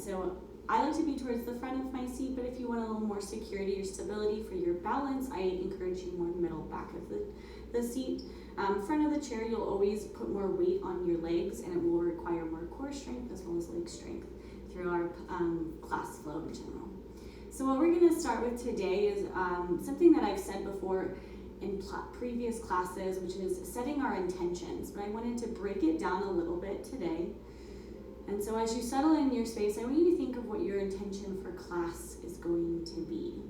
so I like to be towards the front of my seat, but if you want a little more security or stability for your balance, I encourage you more middle back of the seat. Front of the chair, you'll always put more weight on your legs, and it will require more core strength as well as leg strength through our class flow in general. So what we're going to start with today is something that I've said before in previous classes, which is setting our intentions, but I wanted to break it down a little bit today. And so as you settle in your space, I want you to think of what your intention for class is going to be.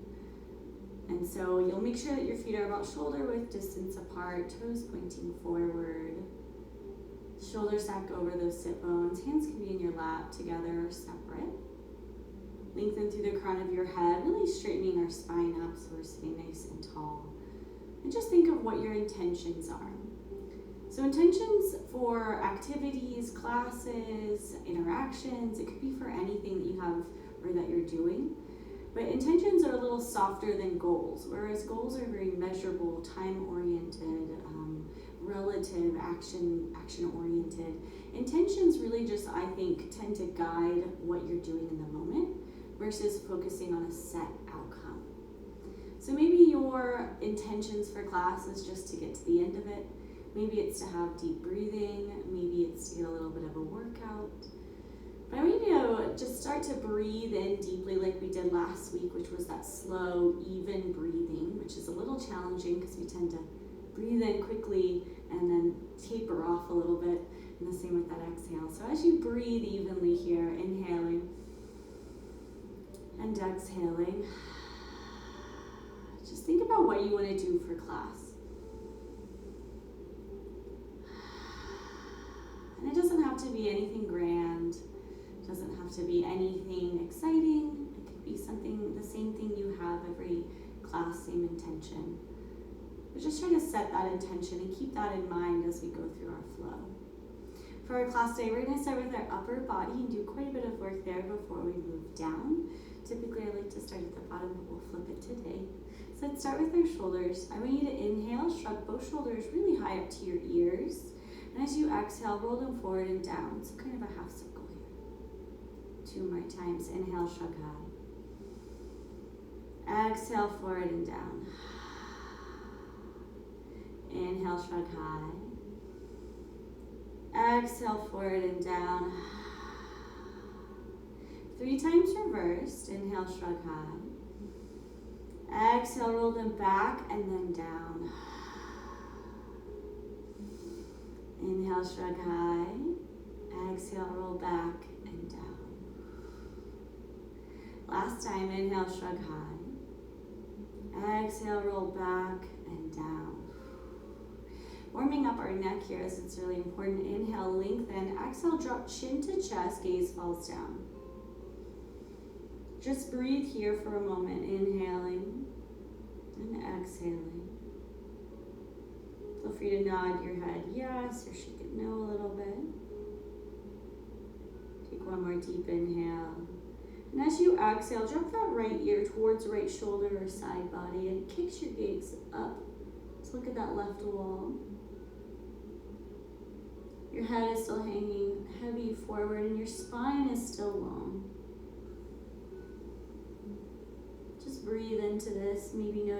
And so you'll make sure that your feet are about shoulder width distance apart, toes pointing forward, shoulders stacked over those sit bones, hands can be in your lap together or separate. Lengthen through the crown of your head, really straightening our spine up so we're sitting nice and tall. And just think of what your intentions are. So intentions for activities, classes, interactions, it could be for anything that you have or that you're doing. But intentions are a little softer than goals, whereas goals are very measurable, time-oriented, relative, action-oriented. Intentions really just, I think, tend to guide what you're doing in the moment versus focusing on a set outcome. So maybe your intentions for class is just to get to the end of it. Maybe it's to have deep breathing, maybe it's to get a little bit of a workout. But I want you to just start to breathe in deeply like we did last week, which was that slow, even breathing, which is a little challenging because we tend to breathe in quickly and then taper off a little bit, and the same with that exhale. So as you breathe evenly here, inhaling and exhaling, just think about what you want to do for class. And it doesn't have to be anything grand. It doesn't have to be anything exciting. It could be something, the same thing you have every class, same intention. But just try to set that intention and keep that in mind as we go through our flow. For our class today, we're going to start with our upper body and do quite a bit of work there before we move down. Typically, I like to start at the bottom, but we'll flip it today. So let's start with our shoulders. I want you to inhale, shrug both shoulders really high up to your ears. And as you exhale, roll them forward and down. So kind of a half circle here. 2 more times. Inhale, shrug high. Exhale, forward and down. Inhale, shrug high. Exhale, forward and down. 3 times reversed. Inhale, shrug high. Exhale, roll them back and then down. Inhale, shrug high. Exhale, roll back and down. Last time, inhale, shrug high. Exhale, roll back and down. Warming up our neck here as it's really important. Inhale, lengthen. Exhale, drop chin to chest, gaze falls down. Just breathe here for a moment, inhaling and exhaling. Feel free to nod your head yes or shake it no a little bit. Take one more deep inhale. And as you exhale, drop that right ear towards right shoulder or side body and kicks your gaze up. Let's look at that left wall. Your head is still hanging heavy forward and your spine is still long. Just breathe into this, maybe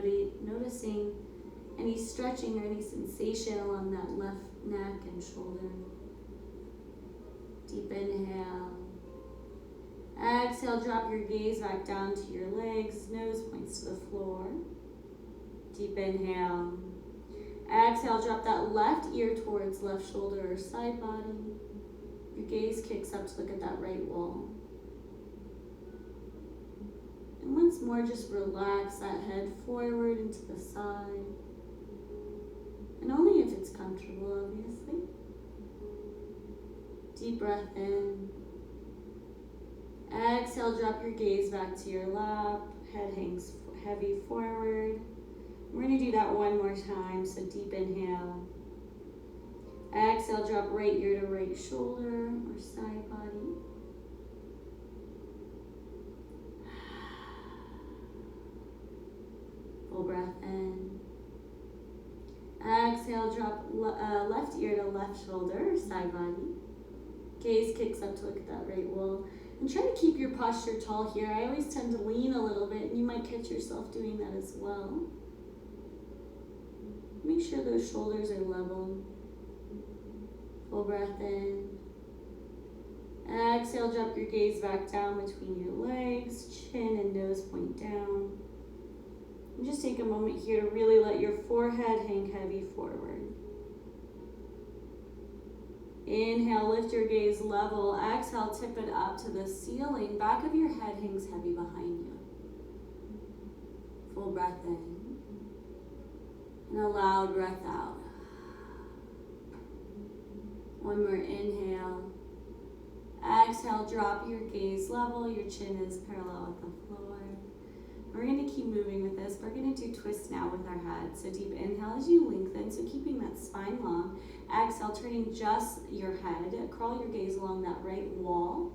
noticing any stretching or any sensation along that left neck and shoulder. Deep inhale. Exhale, drop your gaze back down to your legs, nose points to the floor. Deep inhale. Exhale, drop that left ear towards left shoulder or side body. Your gaze kicks up to look at that right wall. And once more, just relax that head forward and to the side. And only if it's comfortable, obviously. Deep breath in. Exhale, drop your gaze back to your lap. Head hangs heavy forward. We're going to do that one more time. So deep inhale. Exhale, drop right ear to right shoulder or side body. Full breath in. Exhale, drop left ear to left shoulder or side body. Gaze kicks up to look at that right wall. And try to keep your posture tall here. I always tend to lean a little bit, and you might catch yourself doing that as well. Make sure those shoulders are level. Full breath in. Exhale, drop your gaze back down between your legs, chin and nose point down. And just take a moment here to really let your forehead hang heavy forward. Inhale, lift your gaze level. Exhale, tip it up to the ceiling. Back of your head hangs heavy behind you. Full breath in. And a loud breath out. One more inhale. Exhale, drop your gaze level. Your chin is parallel with the floor. We're going to keep moving with this. We're going to do twists now with our head. So deep inhale as you lengthen, so keeping that spine long. Exhale, turning just your head. Crawl your gaze along that right wall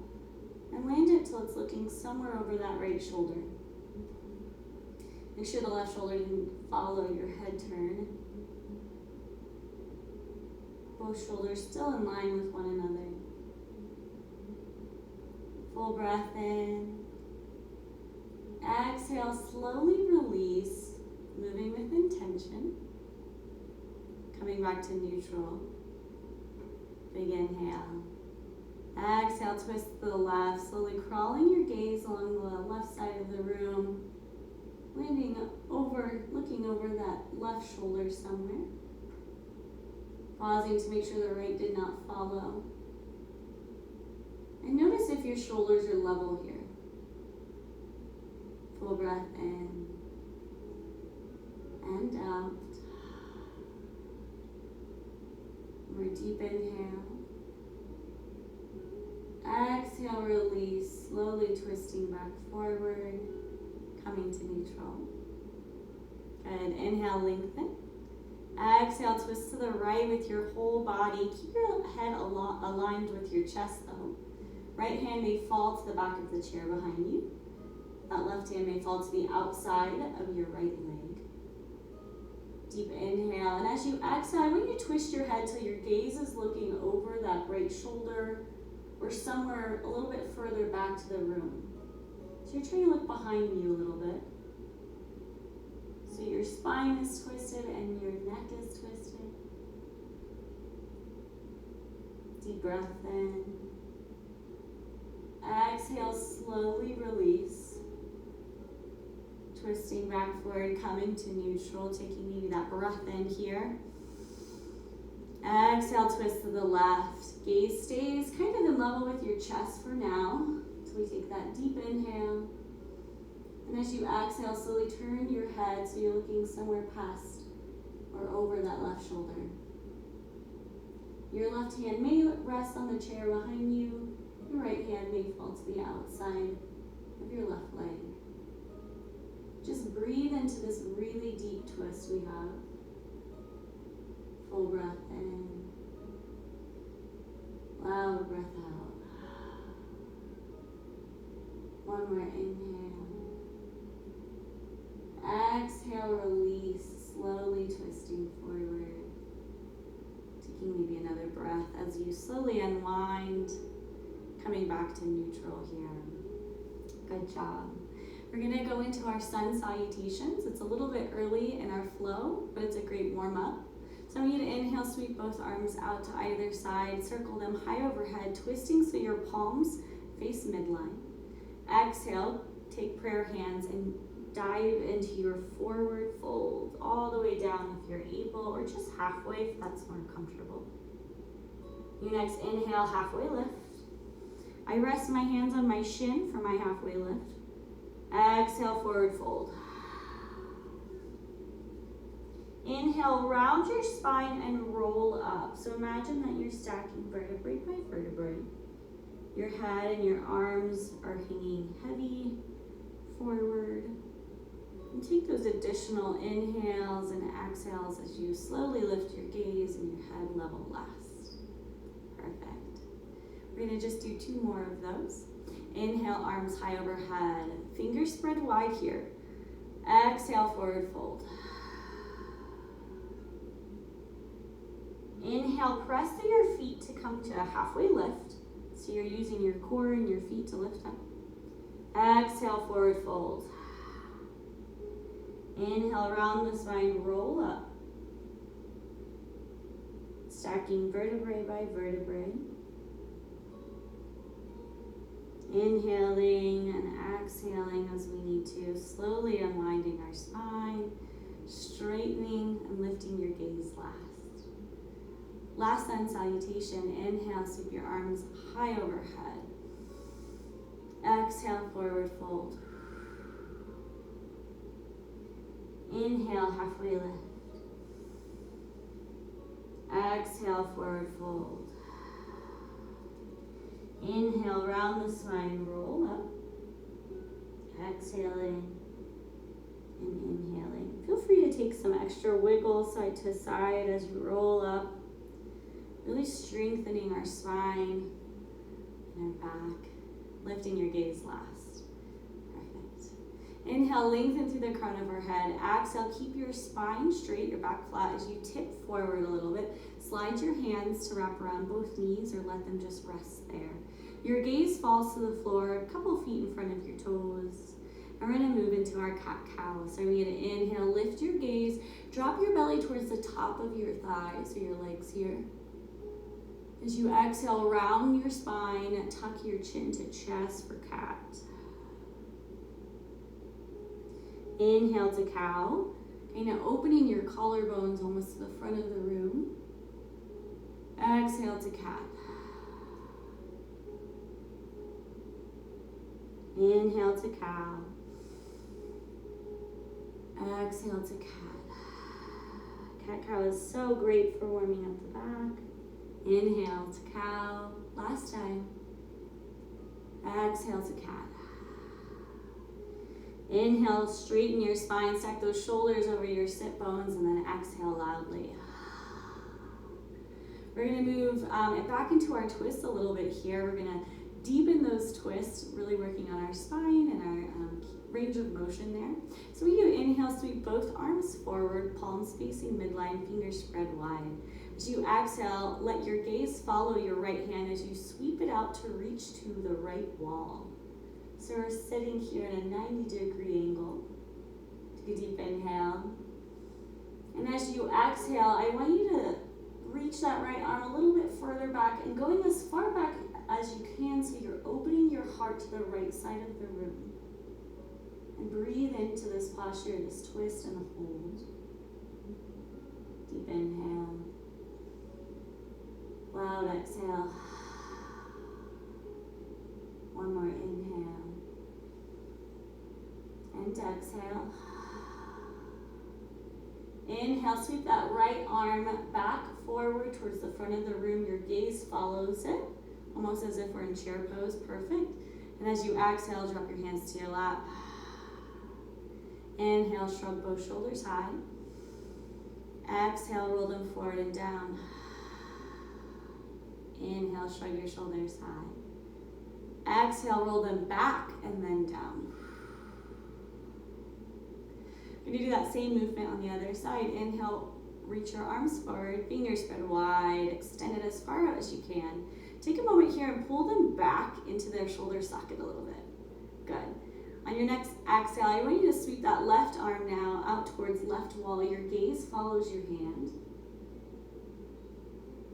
and land it till it's looking somewhere over that right shoulder. Make sure the left shoulder can follow your head turn. Both shoulders still in line with one another. Full breath in. Exhale, slowly release, moving with intention. Coming back to neutral. Big inhale. Exhale, twist to the left, slowly crawling your gaze along the left side of the room. Landing over, looking over that left shoulder somewhere. Pausing to make sure the right did not follow. And notice if your shoulders are level here. Full breath in and out. More deep inhale. Exhale, release, slowly twisting back forward, coming to neutral. Good. Inhale, lengthen. Exhale, twist to the right with your whole body. Keep your head aligned with your chest though. Right hand may fall to the back of the chair behind you. That left hand may fall to the outside of your right leg. Deep inhale, and as you exhale, I want you to twist your head till your gaze is looking over that right shoulder or somewhere a little bit further back to the room. So you're trying to look behind you a little bit. So your spine is twisted and your neck is twisted. Deep breath in. Exhale, slowly release. Twisting back forward, coming to neutral, taking maybe that breath in here. Exhale, twist to the left. Gaze stays kind of in level with your chest for now. So we take that deep inhale. And as you exhale, slowly turn your head so you're looking somewhere past or over that left shoulder. Your left hand may rest on the chair behind you. Your right hand may fall to the outside of your left leg. Just breathe into this really deep twist we have. Full breath in. Loud breath out. One more inhale. Exhale, release, slowly twisting forward. Taking maybe another breath as you slowly unwind, coming back to neutral here. Good job. We're going to go into our sun salutations. It's a little bit early in our flow, but it's a great warm-up. So I want you to inhale, sweep both arms out to either side, circle them high overhead, twisting so your palms face midline. Exhale, take prayer hands and dive into your forward fold, all the way down if you're able, or just halfway if that's more comfortable. Your next inhale, halfway lift. I rest my hands on my shin for my halfway lift. Exhale, forward fold. Inhale, round your spine and roll up. So imagine that you're stacking vertebrae by vertebrae. Your head and your arms are hanging heavy forward. And take those additional inhales and exhales as you slowly lift your gaze and your head level last. Perfect. We're going to just do 2 more of those. Inhale, arms high overhead. Fingers spread wide here. Exhale, forward fold. Inhale, press through your feet to come to a halfway lift. So So you're using your core and your feet to lift up. Exhale, forward fold. Inhale, round the spine, roll up. Stacking vertebrae by vertebrae. Inhaling and exhaling as we need to, slowly unwinding our spine, straightening and lifting your gaze last. Last sun salutation. Inhale, sweep your arms high overhead. Exhale, forward fold. Inhale, halfway lift. Exhale, forward fold. Inhale, round the spine, roll up. Exhaling and inhaling. Feel free to take some extra wiggle side to side as you roll up. Really strengthening our spine and our back. Lifting your gaze last. Perfect. Inhale, lengthen through the crown of our head. Exhale, keep your spine straight, your back flat as you tip forward a little bit. Slide your hands to wrap around both knees or let them just rest there. Your gaze falls to the floor, a couple feet in front of your toes. And we're gonna move into our cat-cow. So we're gonna inhale, lift your gaze, drop your belly towards the top of your thighs or your legs here. As you exhale, round your spine, tuck your chin to chest for cat. Inhale to cow, kind of opening your collarbones almost to the front of the room. Exhale to cat. Inhale to cow. Exhale to cat. Cat-cow is so great for warming up the back. Inhale to cow. Last time. Exhale to cat. Inhale, straighten your spine, stack those shoulders over your sit bones, and then exhale loudly. We're gonna move it back into our twist a little bit here. We're gonna deepen those twists, really working on our spine and our range of motion there. So when you inhale, sweep both arms forward, palms facing midline, fingers spread wide. As you exhale, let your gaze follow your right hand as you sweep it out to reach to the right wall. So we're sitting here at a 90-degree angle. Take a deep inhale. And as you exhale, I want you to reach that right arm a little bit further back and going as far back as you can so you're opening your heart to the right side of the room. And breathe into this posture, this twist and hold. Deep inhale. Loud exhale. One more inhale. And exhale. Inhale, sweep that right arm back forward towards the front of the room. Your gaze follows it, almost as if we're in chair pose. Perfect. And as you exhale, drop your hands to your lap. Inhale, shrug both shoulders high. Exhale, roll them forward and down. Inhale, shrug your shoulders high. Exhale, roll them back and then down. We're gonna do that same movement on the other side. Inhale, reach your arms forward, fingers spread wide, extend it as far out as you can. Take a moment here and pull them back into their shoulder socket a little bit. Good. On your next exhale, I want you to sweep that left arm now out towards left wall. Your gaze follows your hand.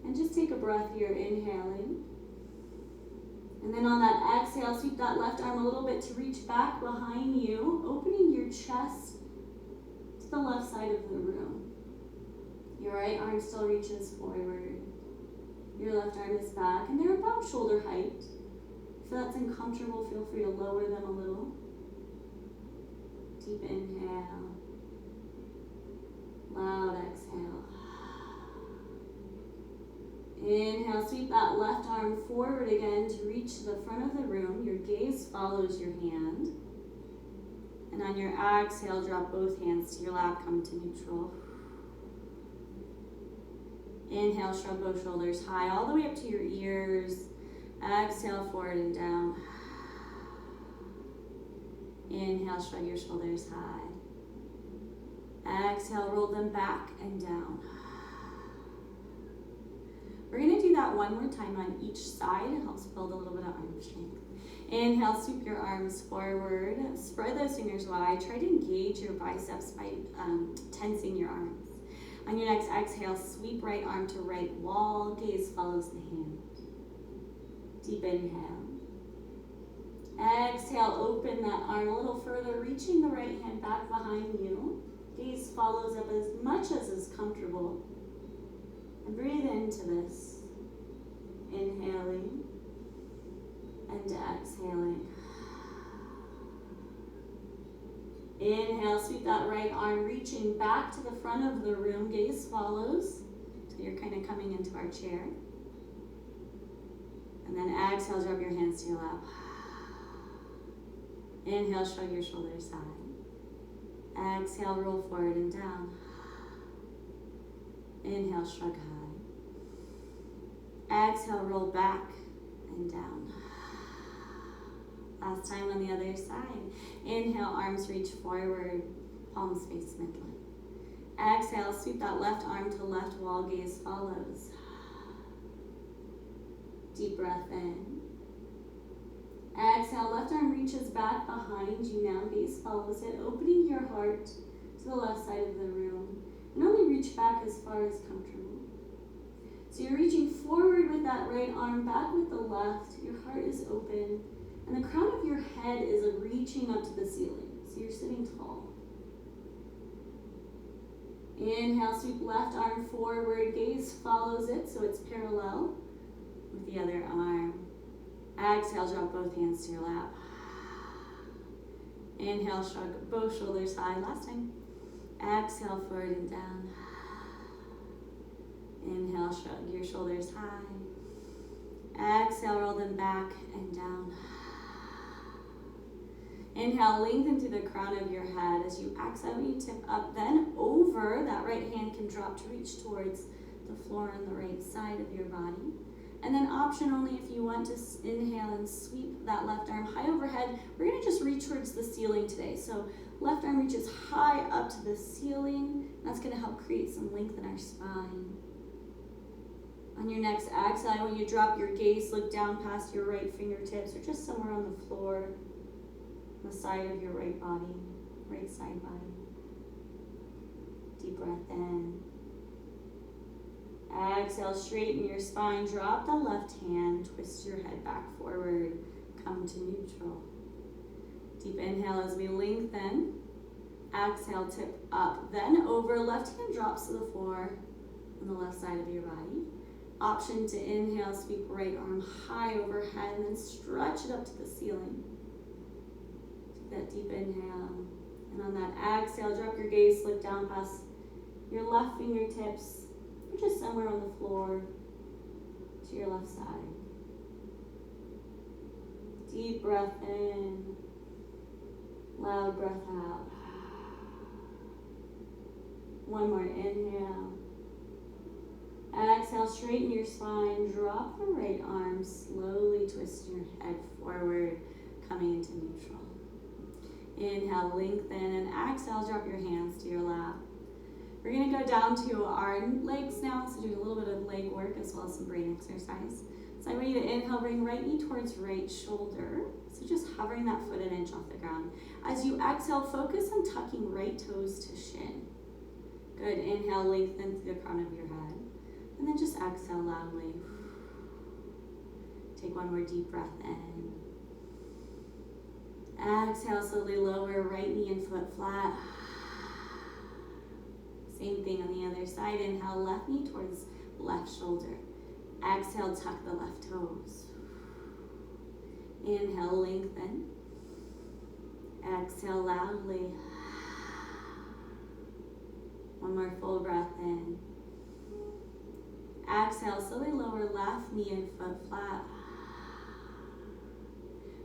And just take a breath here, inhaling. And then on that exhale, sweep that left arm a little bit to reach back behind you, opening your chest to the left side of the room. Your right arm still reaches forward. Your left arm is back, and they're about shoulder height. If that's uncomfortable, feel free to lower them a little. Deep inhale. Loud exhale. Inhale, sweep that left arm forward again to reach to the front of the room. Your gaze follows your hand. And on your exhale, drop both hands to your lap, come to neutral. Inhale, shrug both shoulders high, all the way up to your ears. Exhale, forward and down. Inhale, shrug your shoulders high. Exhale, roll them back and down. We're gonna do that that one more time on each side. It helps build a little bit of arm strength. Inhale, sweep your arms forward. Spread those fingers wide. Try to engage your biceps by tensing your arms. On your next exhale, sweep right arm to right wall. Gaze follows the hand. Deep inhale. Exhale, open that arm a little further, reaching the right hand back behind you. Gaze follows up as much as is comfortable. And breathe into this. Inhaling and exhaling. Inhale, sweep that right arm, reaching back to the front of the room. Gaze follows till you're kind of coming into our chair. And then exhale, drop your hands to your lap. Inhale, shrug your shoulders high. Exhale, roll forward and down. Inhale, shrug high. Exhale, roll back and down. Last time on the other side. Inhale, arms reach forward, palms face midline. Exhale, sweep that left arm to left wall, gaze follows. Deep breath in. Exhale, left arm reaches back behind you now, gaze follows it, opening your heart to the left side of the room. And only reach back as far as comfortable. So you're reaching forward with that right arm, back with the left, your heart is open, and the crown of your head is reaching up to the ceiling. So you're sitting tall. Inhale, sweep left arm forward, gaze follows it so it's parallel with the other arm. Exhale, drop both hands to your lap. Inhale, shrug both shoulders high. Last time. Exhale, forward and down. Inhale, shrug your shoulders high. Exhale, roll them back and down. Inhale, lengthen through the crown of your head. As you exhale, you tip up, then over. That right hand can drop to reach towards the floor on the right side of your body. And then option only if you want to inhale and sweep that left arm high overhead. We're going to just reach towards the ceiling today. So left arm reaches high up to the ceiling. That's going to help create some length in our spine. On your next exhale, I want you to drop your gaze, look down past your right fingertips or just somewhere on the floor, on the side of your right body, right side body. Deep breath in. Exhale, straighten your spine, drop the left hand, twist your head back forward, come to neutral. Deep inhale as we lengthen. Exhale, tip up, then over, left hand drops to the floor on the left side of your body. Option to inhale, sweep right arm high overhead, and then stretch it up to the ceiling. Take that deep inhale. And on that exhale, drop your gaze, look down past your left fingertips, or just somewhere on the floor to your left side. Deep breath in, loud breath out. One more inhale. Exhale, straighten your spine, drop the right arm, slowly twist your head forward, coming into neutral. Inhale, lengthen, and exhale, drop your hands to your lap. We're going to go down to our legs now, so doing a little bit of leg work as well as some brain exercise. So I want you to inhale, bring right knee towards right shoulder. So just hovering that foot an inch off the ground. As you exhale, focus on tucking right toes to shin. Good, inhale, lengthen through the crown of your head. And then just exhale loudly. Take one more deep breath in. Exhale, slowly lower right knee and foot flat. Same thing on the other side. Inhale, left knee towards left shoulder. Exhale, tuck the left toes. Inhale, lengthen. Exhale loudly. One more full breath in. Exhale, slowly lower left knee and foot flat.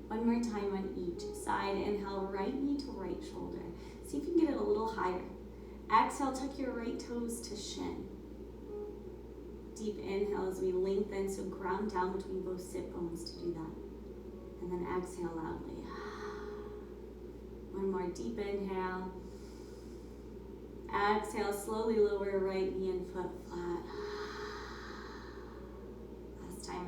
One more time on each side. Inhale, right knee to right shoulder. See if you can get it a little higher. Exhale, tuck your right toes to shin. Deep inhale as we lengthen, so ground down between both sit bones to do that. And then exhale loudly. One more deep inhale. Exhale, slowly lower right knee and foot flat.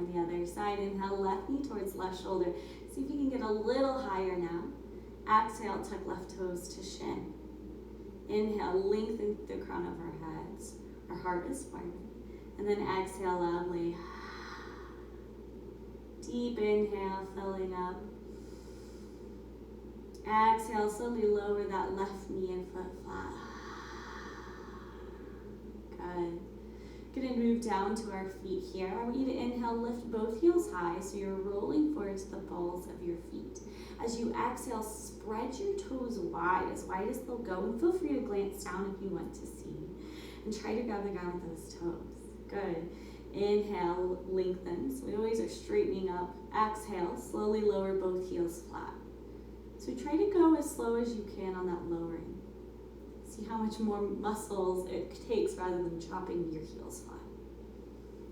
time, the other side. Inhale, left knee towards left shoulder. See if you can get a little higher now. Exhale, tuck left toes to shin. Inhale, lengthen the crown of our heads. Our heart is forward. And then exhale loudly. Deep inhale, filling up. Exhale, slowly lower that left knee and foot flat. Good. Gonna move down to our feet here. I want you to inhale, lift both heels high so you're rolling forward to the balls of your feet. As you exhale, spread your toes wide as they'll go, and feel free to glance down if you want to see. And try to grab the ground with those toes. Good. Inhale, lengthen. So we always are straightening up. Exhale, slowly lower both heels flat. So try to go as slow as you can on that lowering. See how much more muscles it takes rather than dropping your heels flat.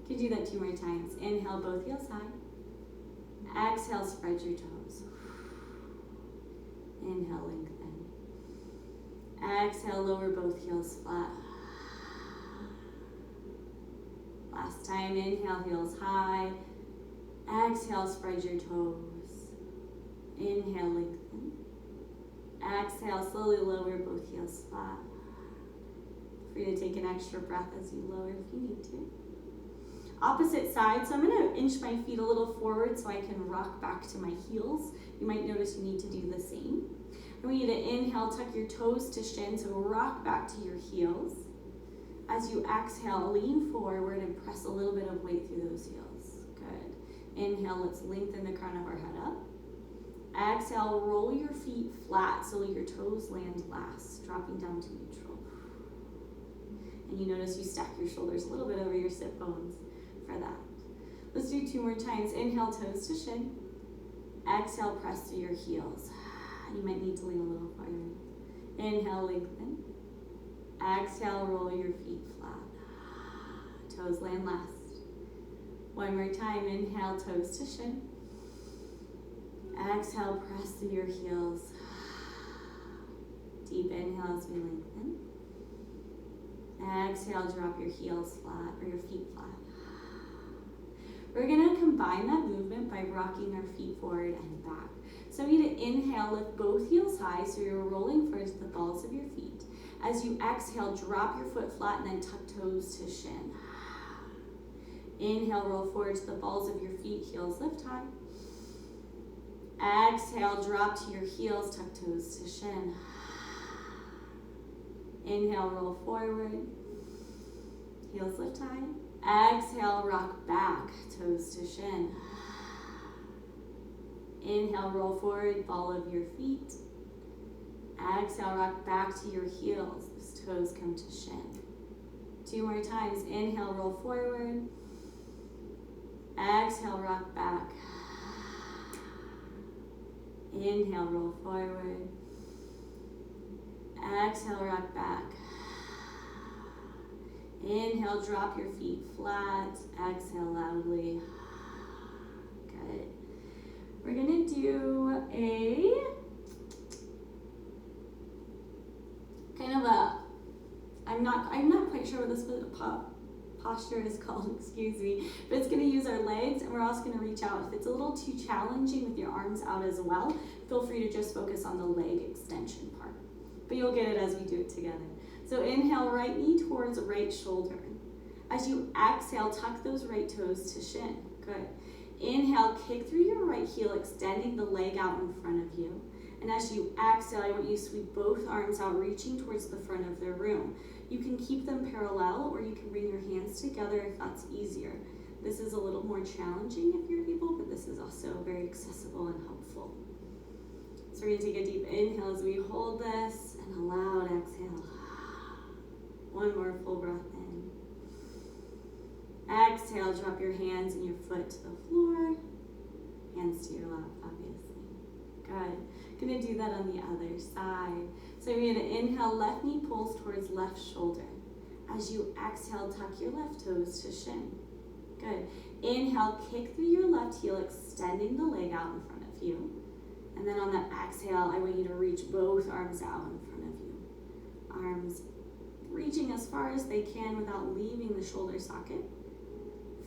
You can do that 2 more times. Inhale, both heels high. Exhale, spread your toes. Inhale, lengthen. Exhale, lower both heels flat. Last time, inhale, heels high. Exhale, spread your toes. Inhale, lengthen. Exhale, slowly lower both heels flat. Feel free to take an extra breath as you lower if you need to. Opposite side, so I'm going to inch my feet a little forward so I can rock back to my heels. You might notice you need to do the same. I want you to inhale, tuck your toes to shin, so rock back to your heels. As you exhale, lean forward and press a little bit of weight through those heels. Good. Inhale, let's lengthen the crown of our head up. Exhale, roll your feet flat so your toes land last, dropping down to neutral. And you notice you stack your shoulders a little bit over your sit bones for that. Let's do 2 more times. Inhale, toes to shin. Exhale, press through your heels. You might need to lean a little forward. Inhale, lengthen. Exhale, roll your feet flat. Toes land last. 1 more time. Inhale, toes to shin. Exhale, press through your heels. Deep inhale as we lengthen. Exhale, drop your heels flat or your feet flat. We're going to combine that movement by rocking our feet forward and back. So you need to inhale, lift both heels high so you're rolling forward to the balls of your feet. As you exhale, drop your foot flat and then tuck toes to shin. Inhale, roll forward to the balls of your feet, heels lift high. Exhale, drop to your heels, tuck toes to shin. Inhale, roll forward, heels lift high. Exhale, rock back, toes to shin. Inhale, roll forward, ball of your feet. Exhale, rock back to your heels, those toes come to shin. 2 more times. Inhale, roll forward. Exhale, rock back. Inhale, roll forward. Exhale, rock back. Inhale, drop your feet flat. Exhale loudly. Good. We're gonna do a kind of a, I'm not quite sure what this posture is called, excuse me, but it's gonna use our legs, and we're also gonna reach out. If it's a little too challenging with your arms out as well, feel free to just focus on the leg extension part. But you'll get it as we do it together. So inhale, right knee towards right shoulder. As you exhale, tuck those right toes to shin. Good. Inhale, kick through your right heel, extending the leg out in front of you. And as you exhale, I want you to sweep both arms out, reaching towards the front of the room. You can keep them parallel, or you can bring your hands together if that's easier. This is a little more challenging if you're able, but this is also very accessible and helpful. So we're gonna take a deep inhale as we hold this, and a loud exhale. 1 more full breath in. Exhale, drop your hands and your foot to the floor. Hands to your lap, obviously. Good. Gonna do that on the other side. So you're gonna inhale, left knee pulls towards left shoulder. As you exhale, tuck your left toes to shin. Good. Inhale, kick through your left heel, extending the leg out in front of you. And then on that exhale, I want you to reach both arms out in front of you. Arms reaching as far as they can without leaving the shoulder socket.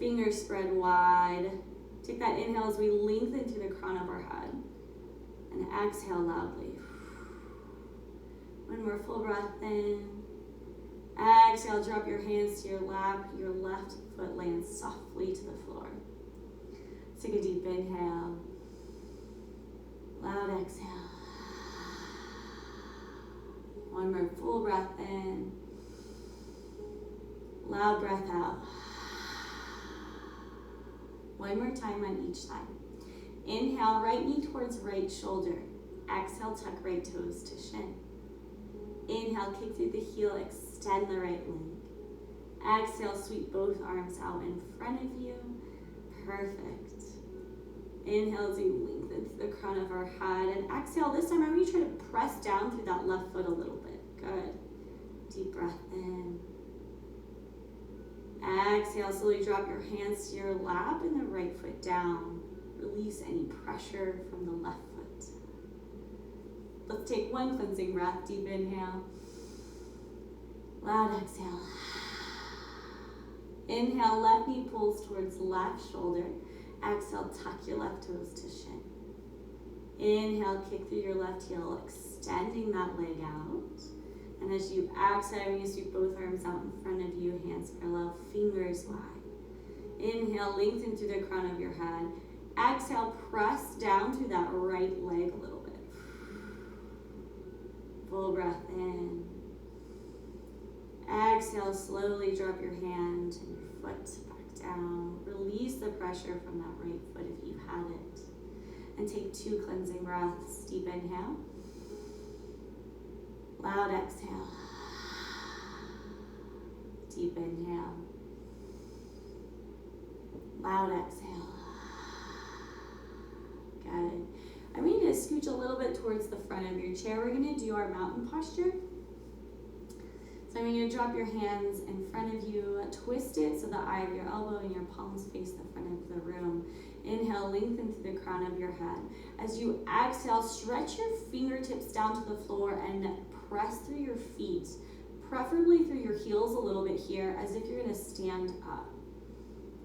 Fingers spread wide. Take that inhale as we lengthen through the crown of our head. And exhale loudly. One more full breath in. Exhale, drop your hands to your lap. Your left foot lands softly to the floor. Take a deep inhale. Loud exhale. One more full breath in. Loud breath out. One more time on each side. Inhale, right knee towards right shoulder. Exhale, tuck right toes to shin. Inhale, kick through the heel, extend the right leg. Exhale, sweep both arms out in front of you. Perfect. Inhale as you lengthen through the crown of our head. And exhale, this time I'm going to try to press down through that left foot a little bit. Good. Deep breath in. Exhale, slowly drop your hands to your lap and the right foot down. Release any pressure from the left foot. Let's take one cleansing breath. Deep inhale. Loud exhale. Inhale, left knee pulls towards left shoulder. Exhale, tuck your left toes to shin. Inhale, kick through your left heel, extending that leg out. And as you exhale, you sweep both arms out in front of you, hands parallel, fingers wide. Inhale, lengthen through the crown of your head. Exhale, press down through that right leg a little bit. Full breath in. Exhale, slowly drop your hand and your foot back down. Release the pressure from that right foot if you had it. And take 2 cleansing breaths. Deep inhale. Loud exhale. Deep inhale. Loud exhale. Good. I'm going to scooch a little bit towards the front of your chair. We're going to do our mountain posture. So I'm going to drop your hands in front of you, twist it so the eye of your elbow and your palms face the front of the room. Inhale, lengthen through the crown of your head. As you exhale, stretch your fingertips down to the floor and press through your feet, preferably through your heels a little bit here, as if you're going to stand up.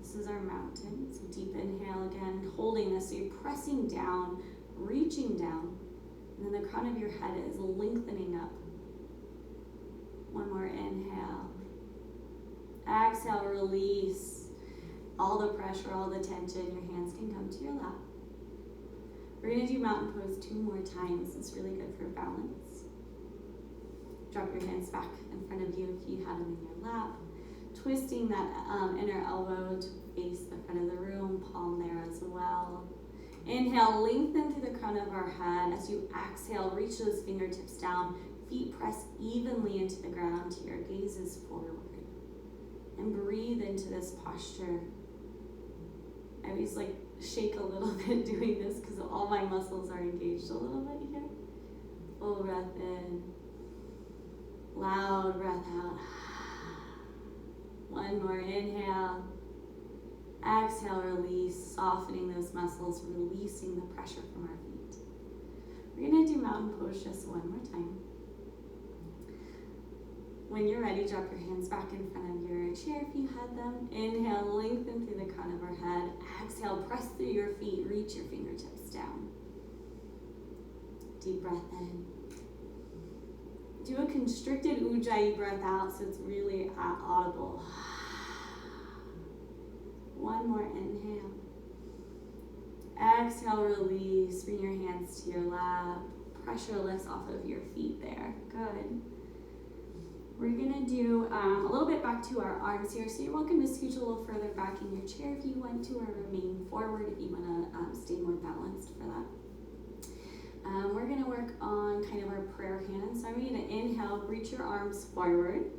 This is our mountain. So deep inhale again, holding this. So you're pressing down, reaching down, and then the crown of your head is lengthening up. One more inhale. Exhale, release all the pressure, all the tension. Your hands can come to your lap. We're going to do mountain pose 2 more times. It's really good for balance. Drop your hands back in front of you if you have them in your lap. Twisting that inner elbow to face the front of the room, palm there as well. Inhale, lengthen through the crown of our head. As you exhale, reach those fingertips down. Feet press evenly into the ground here. Gaze is forward. And breathe into this posture. I always shake a little bit doing this because all my muscles are engaged a little bit here. Full breath in. Loud breath out. One more inhale. Exhale, release, softening those muscles, releasing the pressure from our feet. We're going to do mountain pose just one more time. When you're ready, drop your hands back in front of your chair if you had them. Inhale, lengthen through the crown of our head. Exhale, press through your feet, reach your fingertips down. Deep breath in. Do a constricted ujjayi breath out so it's really audible. One more inhale. Exhale, release. Bring your hands to your lap. Pressure lifts off of your feet there. Good. We're going to do a little bit back to our arms here. So you're welcome to scooch a little further back in your chair if you want to, or remain forward if you want to stay more balanced for that. We're going to work on kind of our prayer hands. So I'm going to inhale, reach your arms forward.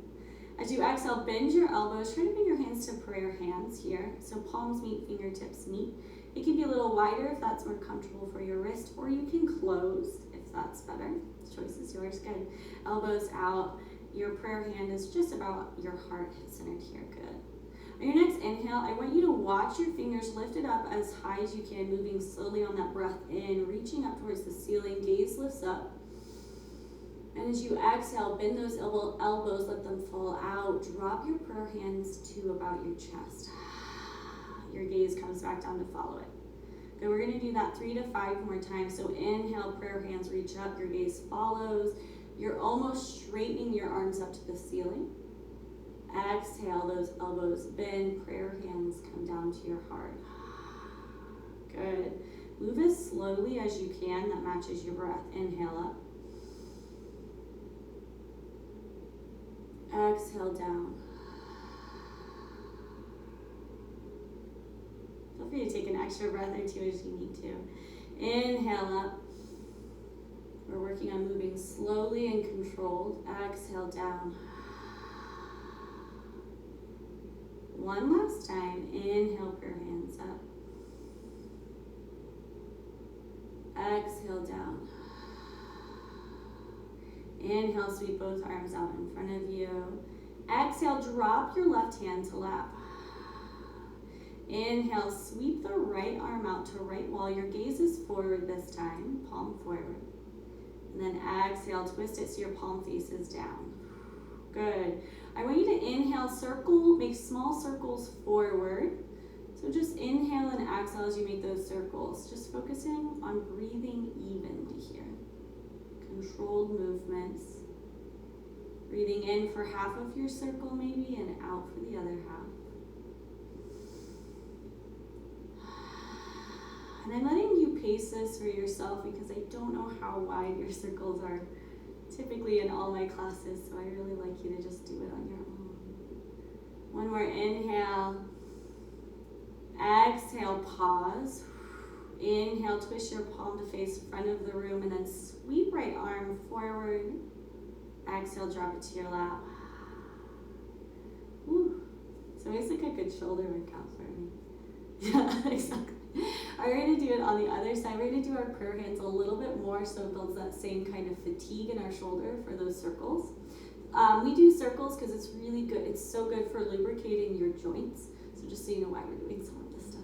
As you exhale, bend your elbows. Try to bring your hands to prayer hands here. So palms meet, fingertips meet. It can be a little wider if that's more comfortable for your wrist, or you can close if that's better. The choice is yours. Good. Elbows out. Your prayer hand is just about your heart centered here. Good. On your next inhale, I want you to watch your fingers lifted up as high as you can, moving slowly on that breath in, reaching up towards the ceiling. Gaze lifts up. And as you exhale, bend those elbows, let them fall out. Drop your prayer hands to about your chest. Your gaze comes back down to follow it. Good, we're gonna do that 3 to 5 more times. So inhale, prayer hands reach up, your gaze follows. You're almost straightening your arms up to the ceiling. Exhale, those elbows bend, prayer hands come down to your heart. Good. Move as slowly as you can, that matches your breath. Inhale up. Exhale down. Feel free to take an extra breath or two as you need to. Inhale up. We're working on moving slowly and controlled. Exhale down. One last time. Inhale, prayer hands up. Exhale down. Inhale, sweep both arms out in front of you. Exhale, drop your left hand to lap. Inhale, sweep the right arm out to right wall. Your gaze is forward this time, palm forward. And then exhale, twist it so your palm faces down. Good. I want you to inhale, circle, make small circles forward. So just inhale and exhale as you make those circles. Just focusing on breathing evenly here. Controlled movements. Breathing in for half of your circle maybe and out for the other half. And I'm letting you pace this for yourself because I don't know how wide your circles are typically in all my classes, so I really like you to just do it on your own. One more inhale. Exhale, pause. Inhale, twist your palm to face front of the room and then sweep right arm forward. Exhale, drop it to your lap. Woo. It's always like a good shoulder workout for me. Yeah, exactly. We're going to do it on the other side. We're going to do our prayer hands a little bit more so it builds that same kind of fatigue in our shoulder for those circles. We do circles because it's really good. It's so good for lubricating your joints. So just so you know why we're doing some of this stuff.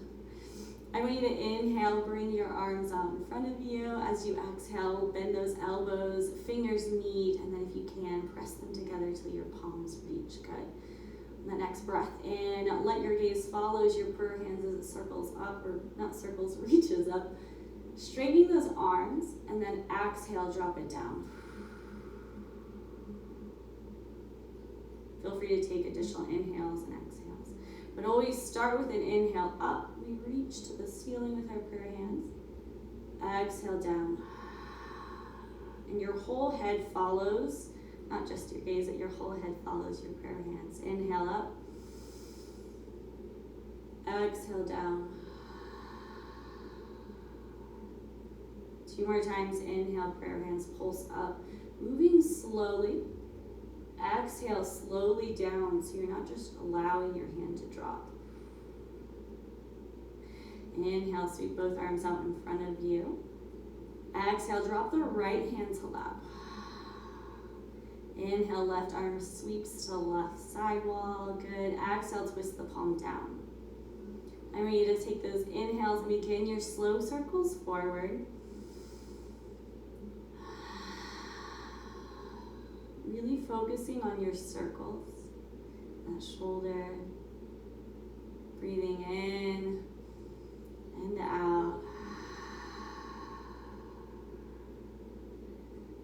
I want you to inhale, bring your arms out in front of you. As you exhale, bend those elbows, fingers meet, and then if you can, press them together till your palms reach. Good. And the next breath in, let your gaze follow as your prayer hands as it circles up, or not circles, reaches up. Straightening those arms, and then exhale, drop it down. Feel free to take additional inhales and exhales. But always start with an inhale up. We reach to the ceiling with our prayer hands. Exhale down. And your whole head follows, not just your gaze, but your whole head follows your prayer hands. Inhale up. Exhale down. 2 more times. Inhale, prayer hands, pulse up. Moving slowly. Exhale, slowly down, so you're not just allowing your hand to drop. Inhale, sweep both arms out in front of you. Exhale, drop the right hand to lap. Inhale, left arm sweeps to left side wall. Good. Exhale, twist the palm down. I want you to take those inhales and begin your slow circles forward. Really focusing on your circles, that shoulder, breathing in and out.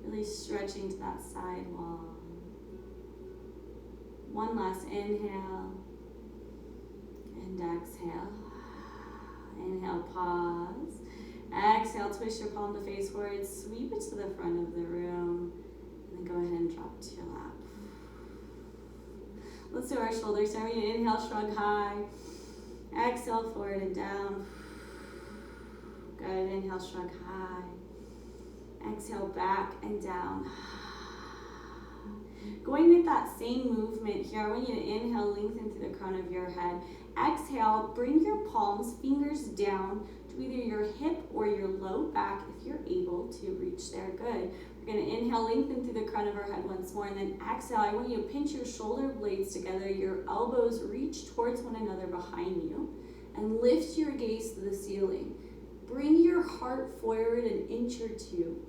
Really stretching to that side wall. One last inhale and exhale. Inhale, pause. Exhale, twist your palm to face forward, sweep it to the front of the room. And then go ahead and drop it to your lap. Let's do our shoulders. So we're going to inhale, shrug high. Exhale, forward and down. Good. Inhale, shrug high. Exhale, back and down. Going with that same movement here, I want you to inhale, lengthen through the crown of your head. Exhale, bring your palms, fingers down to either your hip or your low back if you're able to reach there. Good. We're going to inhale, lengthen through the crown of our head once more, and then exhale. I want you to pinch your shoulder blades together, your elbows reach towards one another behind you, and lift your gaze to the ceiling. Bring your heart forward an inch or two.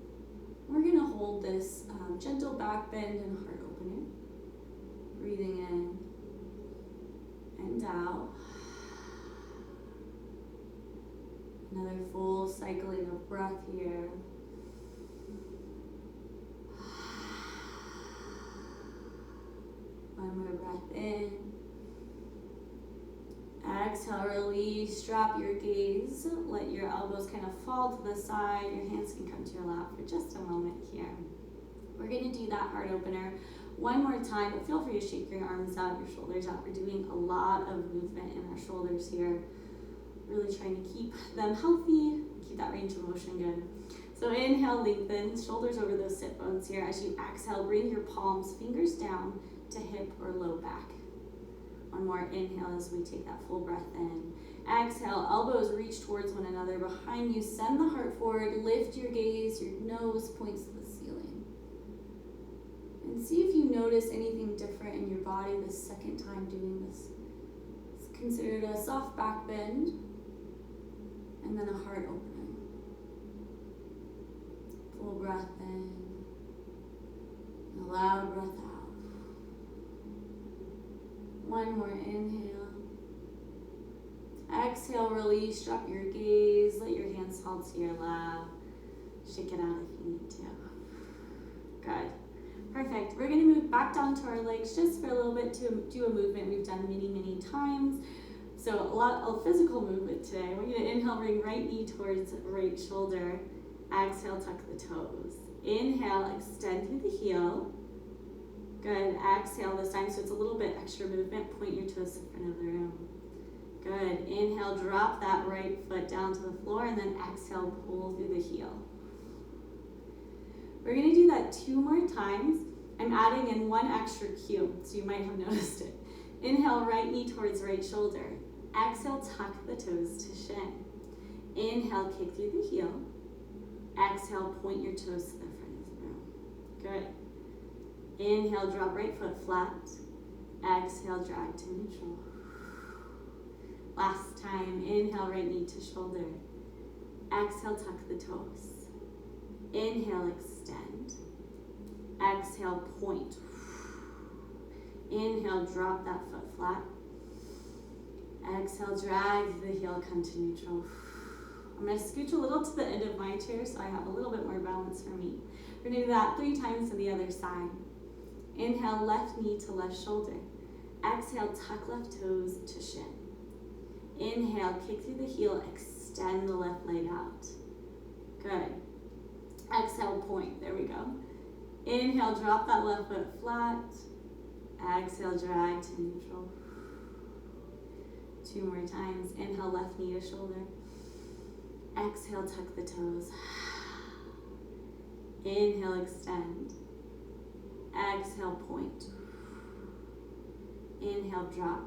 We're going to hold this gentle back bend and heart opening. Breathing in and out. Another full cycling of breath here. One more breath in. Exhale, release, drop your gaze. Let your elbows kind of fall to the side. Your hands can come to your lap for just a moment here. We're going to do that heart opener one more time, but feel free to shake your arms out, your shoulders out. We're doing a lot of movement in our shoulders here. Really trying to keep them healthy, keep that range of motion good. So inhale, lengthen, shoulders over those sit bones here. As you exhale, bring your palms, fingers down to hip or low back. One more inhale as we take that full breath in. Exhale, elbows reach towards one another behind you. Send the heart forward, lift your gaze, your nose points to the ceiling. And see if you notice anything different in your body the second time doing this. It's considered a soft back bend and then a heart opening. Full breath in, and a loud breath out. One more inhale. Exhale, release, drop your gaze, let your hands fall to your lap. Shake it out if you need to. Good. Perfect. We're going to move back down to our legs just for a little bit to do a movement we've done many, many times. So a lot of physical movement today. We're going to inhale, bring right knee towards right shoulder. Exhale, tuck the toes. Inhale, extend through the heel. Good. Exhale this time, so it's a little bit extra movement. Point your toes to the front of the room. Good. Inhale, drop that right foot down to the floor, and then exhale, pull through the heel. We're going to do that 2 more times. I'm adding in one extra cue, so you might have noticed it. Inhale, right knee towards right shoulder. Exhale, tuck the toes to shin. Inhale, kick through the heel. Exhale, point your toes to the front of the room. Good. Inhale, drop right foot flat. Exhale, drag to neutral. Last time, inhale, right knee to shoulder. Exhale, tuck the toes. Inhale, extend. Exhale, point. Inhale, drop that foot flat. Exhale, drag the heel, come to neutral. I'm going to scooch a little to the end of my chair so I have a little bit more balance for me. We're going to do that 3 times to the other side. Inhale, left knee to left shoulder. Exhale, tuck left toes to shin. Inhale, kick through the heel, extend the left leg out. Good. Exhale, point. There we go. Inhale, drop that left foot flat. Exhale, drag to neutral. 2 more times. Inhale, left knee to shoulder. Exhale, tuck the toes. Inhale, extend. Exhale, point. Inhale, drop.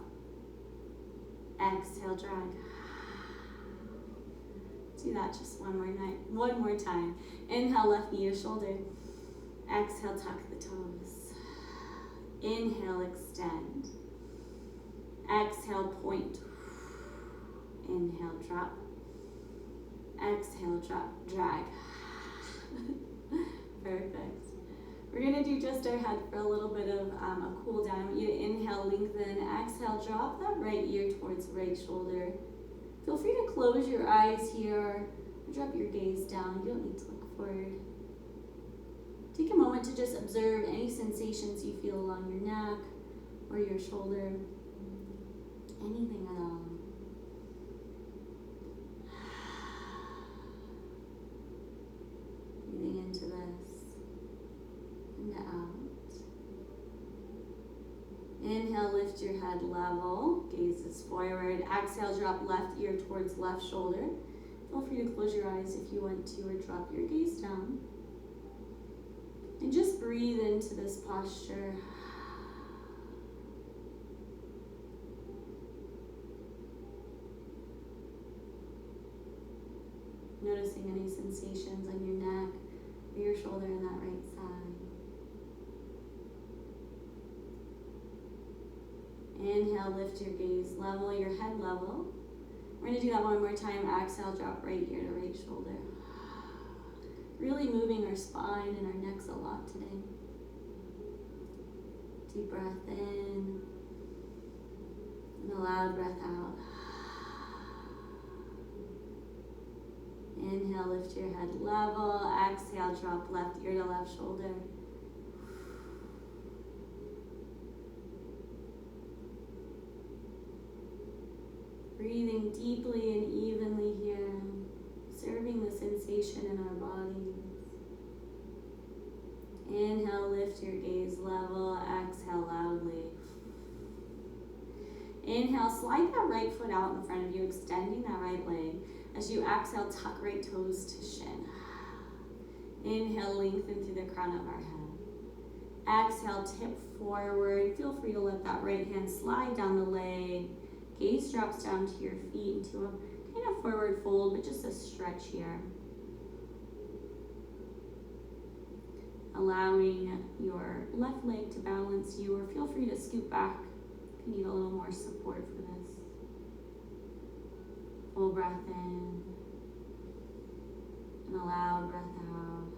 Exhale, drag. Do that just one more time. Inhale, left knee to shoulder. Exhale, tuck the toes. Inhale, extend. Exhale, point. Inhale, drop. Exhale, drop, drag. Perfect. We're going to do just our head for a little bit of a cool down. I want you to inhale, lengthen. Exhale, drop that right ear towards right shoulder. Feel free to close your eyes here. Drop your gaze down. You don't need to look forward. Take a moment to just observe any sensations you feel along your neck or your shoulder. Anything at all. Breathing into this and out. Inhale, lift your head level, gazes forward. Exhale, drop left ear towards left shoulder. Feel free to close your eyes if you want to, or drop your gaze down. And just breathe into this posture. Noticing any sensations on your neck or your shoulder on that right side. Inhale, lift your gaze, level your head level. We're going to do that one more time. Exhale, drop right ear to right shoulder. Really moving our spine and our necks a lot today. Deep breath in and a loud breath out. Inhale, lift your head level. Exhale, drop left ear to left shoulder. Breathing deeply and evenly here, observing the sensation in our bodies. Inhale, lift your gaze level. Exhale loudly. Inhale, slide that right foot out in front of you, extending that right leg. As you exhale, tuck right toes to shin. Inhale, lengthen through the crown of our head. Exhale, tip forward. Feel free to let that right hand slide down the leg. Gaze drops down to your feet into a kind of forward fold, but just a stretch here. Allowing your left leg to balance you, or feel free to scoot back if you need a little more support for this. Full breath in, and a loud breath out.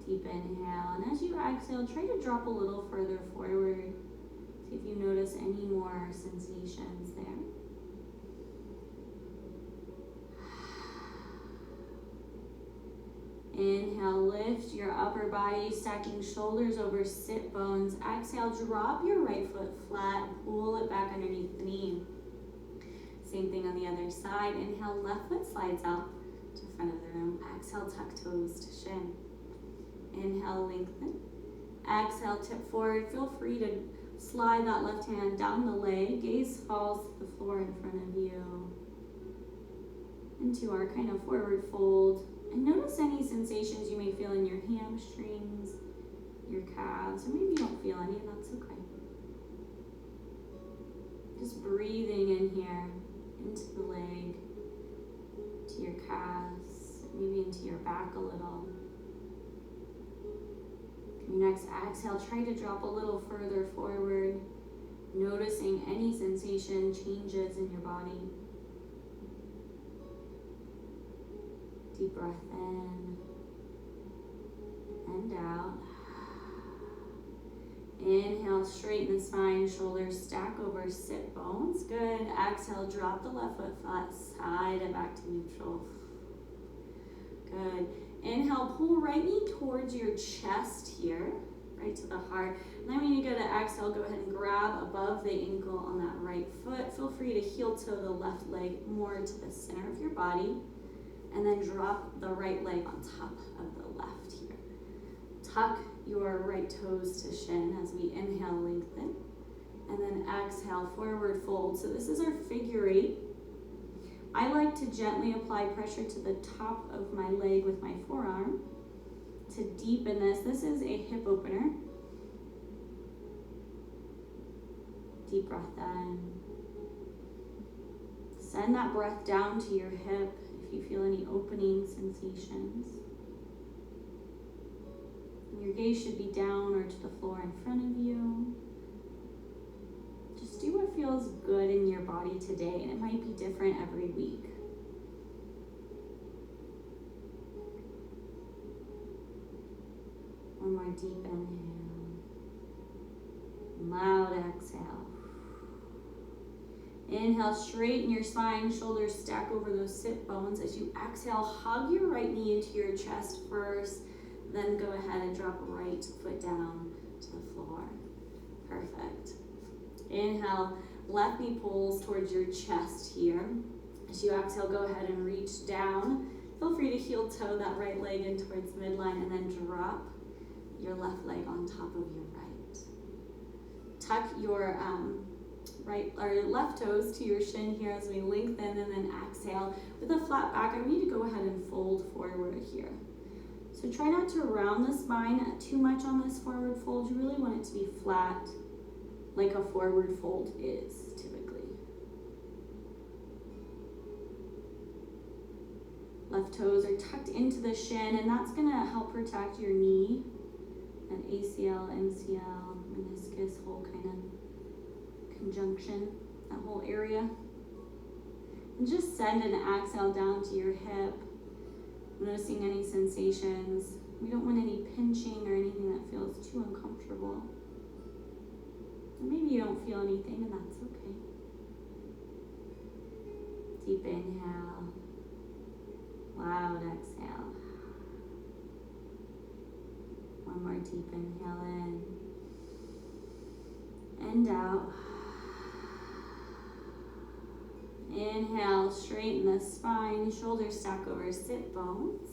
Deep inhale, and as you exhale, try to drop a little further forward. See if you notice any more sensations there. Inhale, lift your upper body, stacking shoulders over sit bones. Exhale, drop your right foot flat, pull it back underneath the knee. Same thing on the other side. Inhale, left foot slides out to front of the room. Exhale, tuck toes to shin. Inhale, lengthen. Exhale, tip forward. Feel free to slide that left hand down the leg. Gaze falls to the floor in front of you. Into our kind of forward fold. And notice any sensations you may feel in your hamstrings, your calves, or maybe you don't feel any, and that's okay. Just breathing in here, into the leg, to your calves, maybe into your back a little. Your next exhale, try to drop a little further forward, noticing any sensation changes in your body. Deep breath in and out. Inhale, straighten the spine, shoulders stack over sit bones. Good. Exhale, drop the left foot flat, side it back to neutral. Good. Inhale, pull right knee towards your chest here, right to the heart. And then when you go to exhale, go ahead and grab above the ankle on that right foot. Feel free to heel toe the left leg more to the center of your body. And then drop the right leg on top of the left here. Tuck your right toes to shin as we inhale, lengthen. And then exhale, forward fold. So this is our figure eight. I like to gently apply pressure to the top of my leg with my forearm to deepen this. This is a hip opener. Deep breath in. Send that breath down to your hip. If you feel any opening sensations. And your gaze should be down or to the floor in front of you. Just do what feels good in your body today, and it might be different every week. One more deep inhale. Loud exhale. Inhale, straighten your spine, shoulders stack over those sit bones. As you exhale, hug your right knee into your chest first, then go ahead and drop right foot down to the floor. Perfect. Inhale, left knee pulls towards your chest here. As you exhale, go ahead and reach down. Feel free to heel toe that right leg in towards midline and then drop your left leg on top of your right. Tuck your right or left toes to your shin here as we lengthen, and then exhale with a flat back. I want you to go ahead and fold forward here. So try not to round the spine too much on this forward fold. You really want it to be flat, like a forward fold is typically. Left toes are tucked into the shin, and that's going to help protect your knee, and ACL, MCL, meniscus, whole kind of conjunction, that whole area. And just send an exhale down to your hip, noticing any sensations. We don't want any pinching or anything that feels too uncomfortable. Or maybe you don't feel anything, and that's okay. Deep inhale. Loud exhale. One more deep inhale in and out. Inhale, straighten the spine, shoulders stack over sit bones.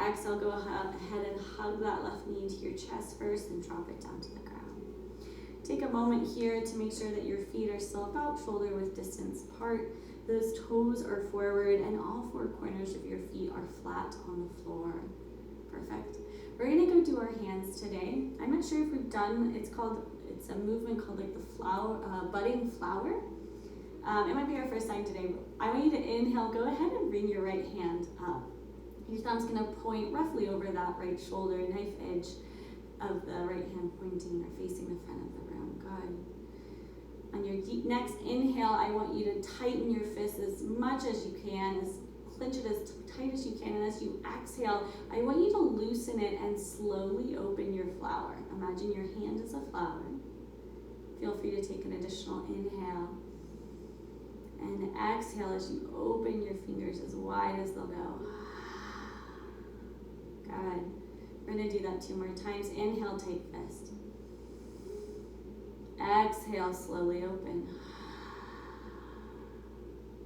Exhale, go ahead and hug that left knee into your chest first and drop it down to the ground. Take a moment here to make sure that your feet are still about shoulder width distance apart. Those toes are forward and all four corners of your feet are flat on the floor. Perfect. We're gonna go do our hands today. I'm not sure if we've done, it's a movement called like the budding flower. It might be our first time today. I want you to inhale, go ahead and bring your right hand up. Your thumb's gonna point roughly over that right shoulder, knife edge of the right hand pointing or facing the front of the room. Good. On your next inhale, I want you to tighten your fist as much as you can, clench it as tight as you can, and as you exhale, I want you to loosen it and slowly open your flower. Imagine your hand is a flower. Feel free to take an additional inhale. And exhale as you open your fingers as wide as they'll go. Good. We're going to do that 2 more times. Inhale, tight fist. Exhale, slowly open.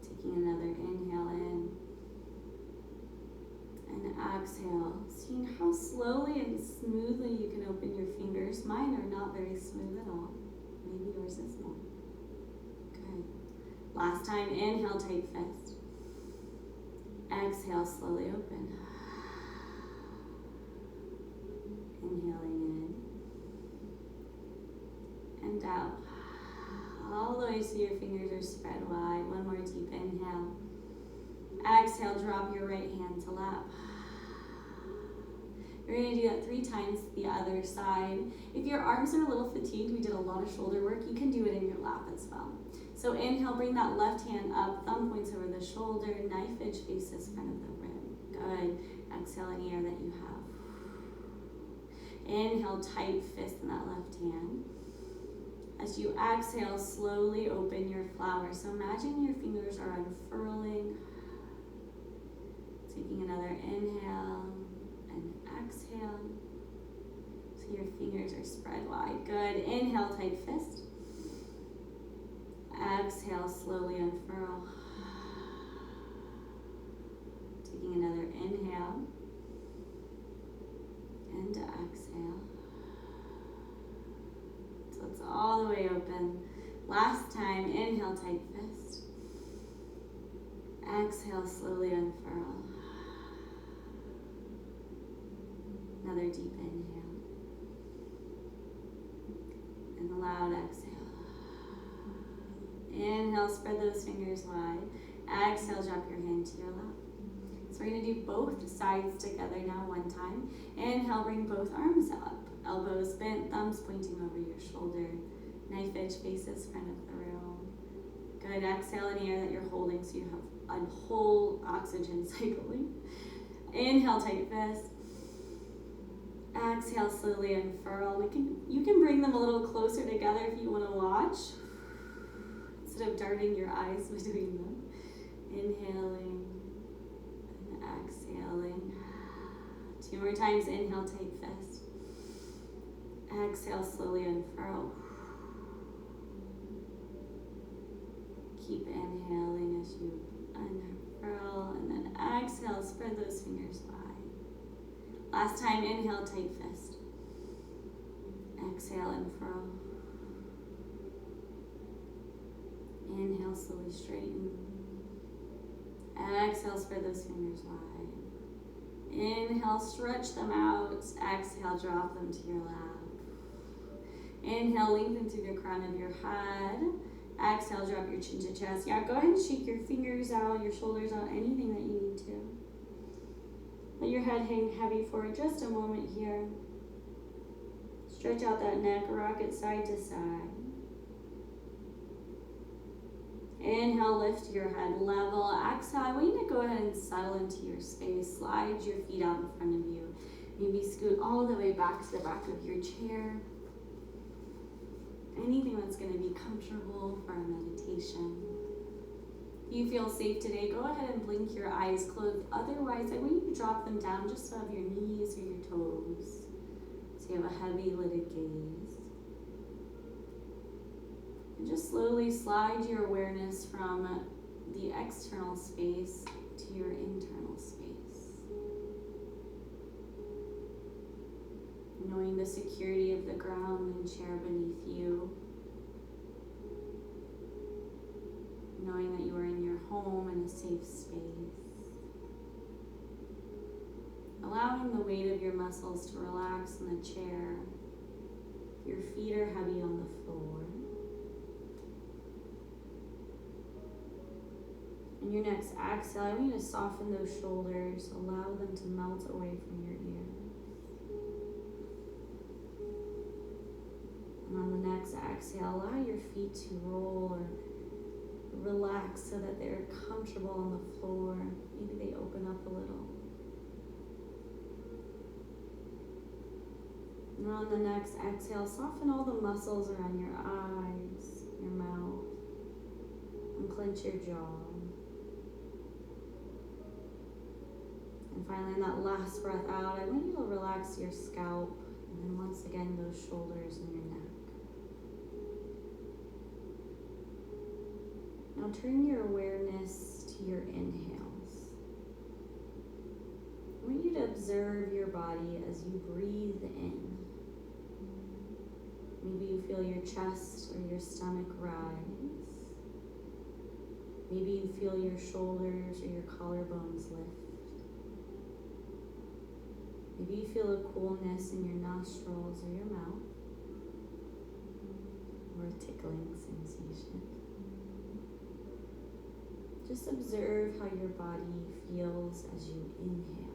Taking another inhale in. And exhale. Seeing how slowly and smoothly you can open your fingers. Mine are not very smooth at all. Maybe yours is more. Good. Last time, inhale, tight fist. Exhale, slowly open. Inhaling in and out. All the way so your fingers are spread wide. One more deep inhale. Exhale, drop your right hand to lap. We're going to do that 3 times the other side. If your arms are a little fatigued, we did a lot of shoulder work, you can do it in your lap as well. So inhale, bring that left hand up, thumb points over the shoulder, knife edge faces front of the rim. Good. Exhale any air that you have. Inhale, tight fist in that left hand. As you exhale, slowly open your flower. So imagine your fingers are unfurling. Taking another inhale and exhale. So your fingers are spread wide. Good. Inhale, tight fist. Exhale, slowly unfurl. Taking another inhale. And exhale. So it's all the way open. Last time, inhale, tight fist. Exhale, slowly unfurl. Another deep inhale. And a loud exhale. Inhale, spread those fingers wide. Exhale, drop your hand to your lap. So we're going to do both sides together now 1 time. Inhale, bring both arms up. Elbows bent, thumbs pointing over your shoulder. Knife edge faces front of the room. Good. Exhale any air that you're holding so you have a whole oxygen cycling. Inhale, tight fist. Exhale, slowly unfurl. You can bring them a little closer together if you want to watch. Instead of darting your eyes between them. Inhaling. Exhaling. 2 more times. Inhale, tight fist. Exhale, slowly unfurl. Keep inhaling as you unfurl, and then exhale, spread those fingers wide. Last time, inhale, tight fist. Exhale, unfurl. Inhale, slowly straighten. Exhale, spread those fingers wide. Inhale, stretch them out. Exhale, drop them to your lap. Inhale, lengthen through the crown of your head. Exhale, drop your chin to chest. Yeah, go ahead and shake your fingers out, your shoulders out, anything that you need to. Let your head hang heavy for just a moment here. Stretch out that neck, rock it side to side. Inhale, lift your head level. Exhale, I want you to go ahead and settle into your space. Slide your feet out in front of you. Maybe scoot all the way back to the back of your chair. Anything that's going to be comfortable for our meditation. If you feel safe today, go ahead and blink your eyes closed. Otherwise, I want you to drop them down just above your knees or your toes. So you have a heavy lidded gaze. And just slowly slide your awareness from the external space to your internal space. Knowing the security of the ground and chair beneath you. Knowing that you are in your home in a safe space. Allowing the weight of your muscles to relax in the chair. Your feet are heavy on the floor. And your next exhale, I want you to soften those shoulders. Allow them to melt away from your ears. And on the next exhale, allow your feet to roll or relax so that they're comfortable on the floor. Maybe they open up a little. And on the next exhale, soften all the muscles around your eyes, your mouth, and clench your jaw. And finally, in that last breath out, I want you to relax your scalp, and then once again, those shoulders and your neck. Now turn your awareness to your inhales. I want you to observe your body as you breathe in. Maybe you feel your chest or your stomach rise. Maybe you feel your shoulders or your collarbones lift. Maybe you feel a coolness in your nostrils or your mouth, or a tickling sensation. Just observe how your body feels as you inhale.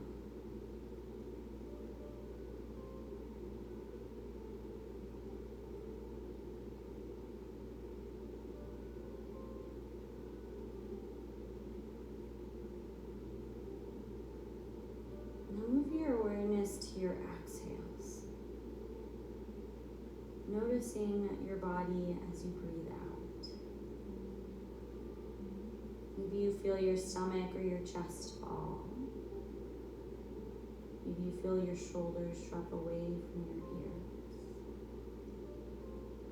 Now move your awareness to your exhales, noticing your body as you breathe out. Maybe you feel your stomach or your chest fall. Maybe you feel your shoulders drop away from your ears.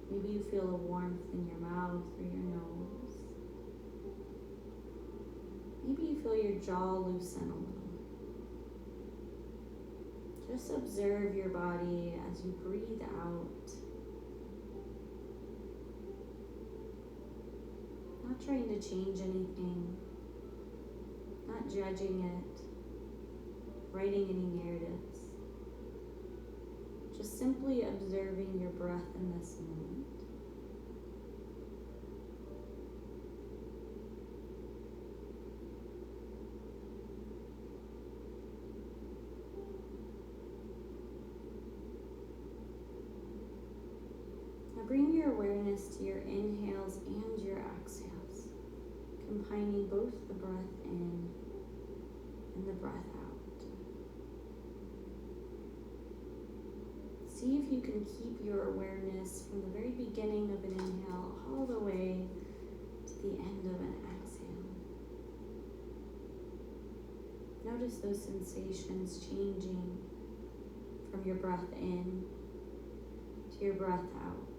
Maybe you feel a warmth in your mouth or your nose. Maybe you feel your jaw loosen a little. Just observe your body as you breathe out. Not trying to change anything, not judging it, writing any narratives. Just simply observing your breath in this moment. Now bring your awareness to your inhales and your exhales, combining both the breath in and the breath out. See if you can keep your awareness from the very beginning of an inhale all the way to the end of an exhale. Notice those sensations changing from your breath in to your breath out.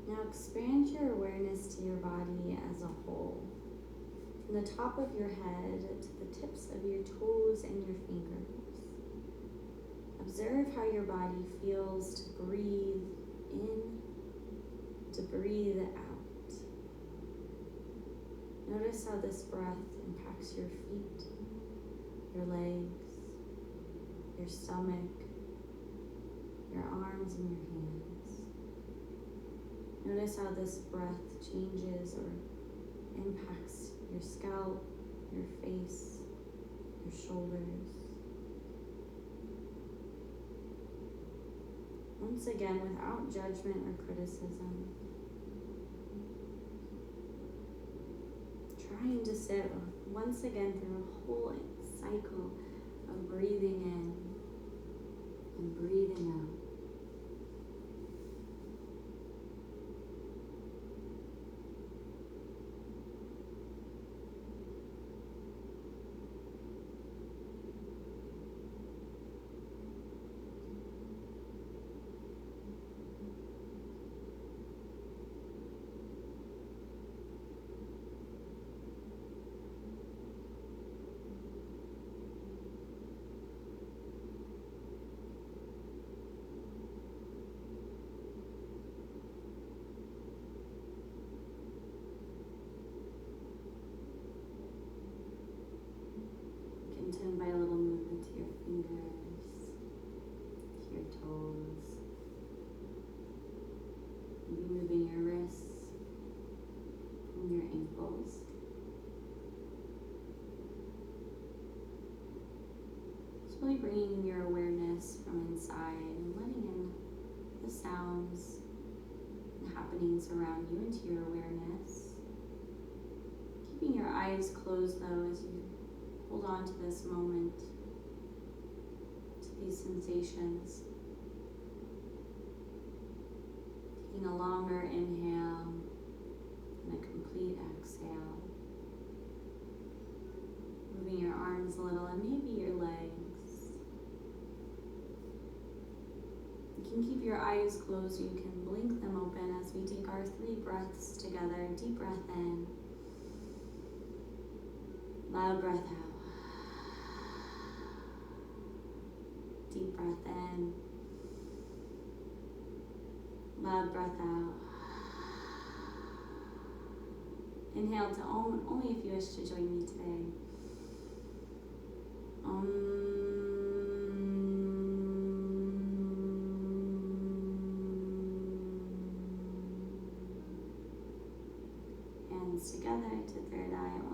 Now expand your awareness to your body as a whole, from the top of your head to the tips of your toes and your fingers. Observe how your body feels to breathe in, to breathe out. Notice how this breath impacts your feet, your legs, your stomach, your arms and your hands. Notice how this breath changes or impacts your scalp, your face, your shoulders. Once again, without judgment or criticism, trying to sit once again through a whole cycle of breathing in and breathing out. To invite a little movement to your fingers, to your toes, maybe moving your wrists and your ankles. Just really bringing your awareness from inside and letting in the sounds and happenings around you into your awareness. Keeping your eyes closed though as you hold on to this moment, to these sensations. Taking a longer inhale and a complete exhale. Moving your arms a little and maybe your legs. You can keep your eyes closed, you can blink them open as we take our 3 breaths together. Deep breath in, loud breath out. Deep breath in, loud breath out. Inhale to Om, only if you wish to join me today. Om. Hands together to third eye.